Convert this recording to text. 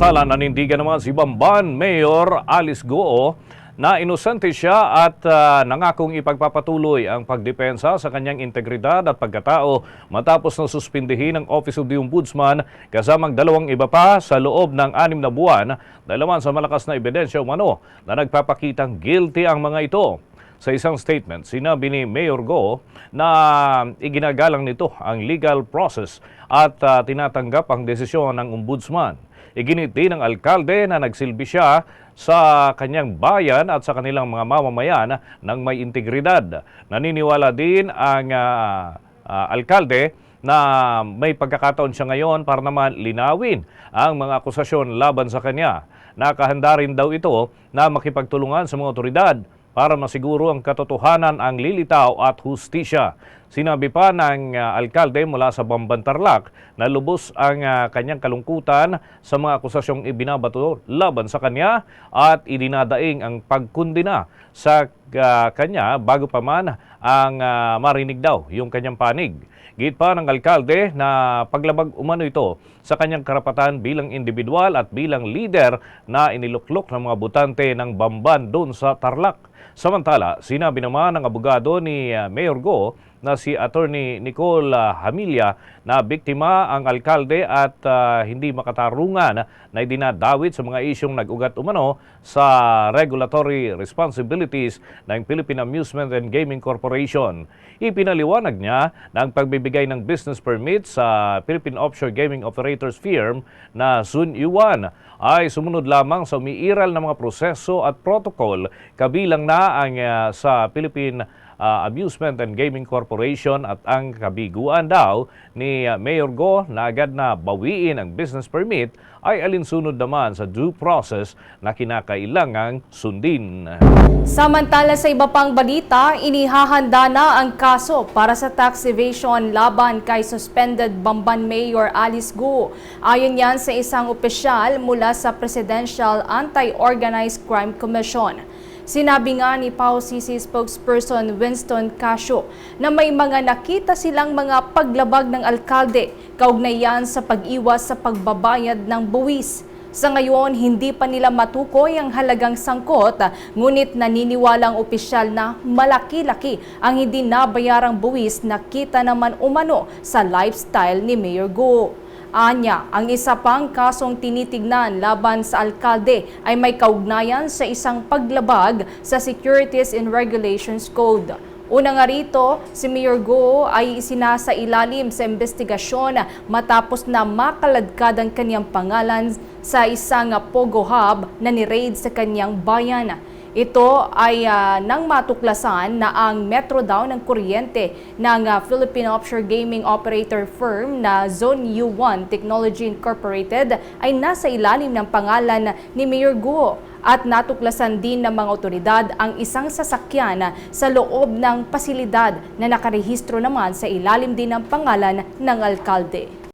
Samantala, nanindigan naman si Bamban Mayor Alice Goo na inosente siya at nangakong ipagpapatuloy ang pagdepensa sa kanyang integridad at pagkatao matapos na suspindihin ng Office of the Ombudsman kasamang dalawang iba pa sa loob ng 6 na buwan dahil naman sa malakas na ebidensya umano na nagpapakitang guilty ang mga ito. Sa isang statement, sinabi ni Mayor Goo na iginagalang nito ang legal process at tinatanggap ang desisyon ng Ombudsman. Iginit din ng alkalde na nagsilbi siya sa kanyang bayan at sa kanilang mga mamamayan ng may integridad. Naniniwala din ang alkalde na may pagkakataon siya ngayon para naman linawin ang mga akusasyon laban sa kanya. Nakahanda rin daw ito na makipagtulungan sa mga otoridad para masiguro ang katotohanan ang lilitaw at hustisya. Sinabi pa ng alkalde mula sa Bamban Tarlac na lubos ang kanyang kalungkutan sa mga akusasyong ibinabato laban sa kanya at idinadaing ang pagkundina sa kanya bago pa man ang marinig daw yung kanyang panig. Git pa ng alkalde na paglabag umano ito sa kanyang karapatan bilang individual at bilang leader na iniluklok ng mga botante ng Bamban doon sa Tarlac. Samantala, sinabi naman ng abogado ni Mayor Goo na si Attorney Nicole Hamilla na biktima ang alkalde at hindi makatarungan na idinadawit sa mga isyong nag-ugat umano sa regulatory responsibilities ng Philippine Amusement and Gaming Corporation. Ipinaliwanag niya na ang pagbibigay ng business permit sa Philippine Offshore Gaming Operators Firm na Sun Yuan ay sumunod lamang sa umiiral na mga proseso at protocol kabilang na ang sa Philippine Amusement and Gaming Corporation at ang kabiguan daw ni Mayor Goo na agad na bawiin ang business permit ay alinsunod naman sa due process na kinakailangang sundin. Samantala sa iba pang balita, inihahanda na ang kaso para sa tax evasion laban kay suspended Bamban Mayor Alice Goo. Ayon yan sa isang opisyal mula sa Presidential Anti-Organized Crime Commission. Sinabi nga ni PAO-CC spokesperson Winston Casio na may mga nakita silang mga paglabag ng alkalde kaugnay yan sa pag-iwas sa pagbabayad ng buwis. Sa ngayon, hindi pa nila matukoy ang halagang sangkot, ngunit naniniwalang opisyal na malaki-laki ang hindi nabayarang buwis na kita naman umano sa lifestyle ni Mayor Goo. Anya, ang isa pang kasong tinitignan laban sa alkalde ay may kaugnayan sa isang paglabag sa Securities and Regulations Code. Una nga rito, si Mayor Goo ay isinasailalim sa investigasyon matapos na makaladkad ang kanyang pangalan sa isang Pogo Hub na ni-raid sa kanyang bayan. Ito ay nang matuklasan na ang metro daw ng kuryente ng Philippine Offshore Gaming Operator Firm na Zone U1 Technology Incorporated ay nasa ilalim ng pangalan ni Mayor Goo at natuklasan din ng mga otoridad ang isang sasakyan sa loob ng pasilidad na nakarehistro naman sa ilalim din ng pangalan ng alkalde.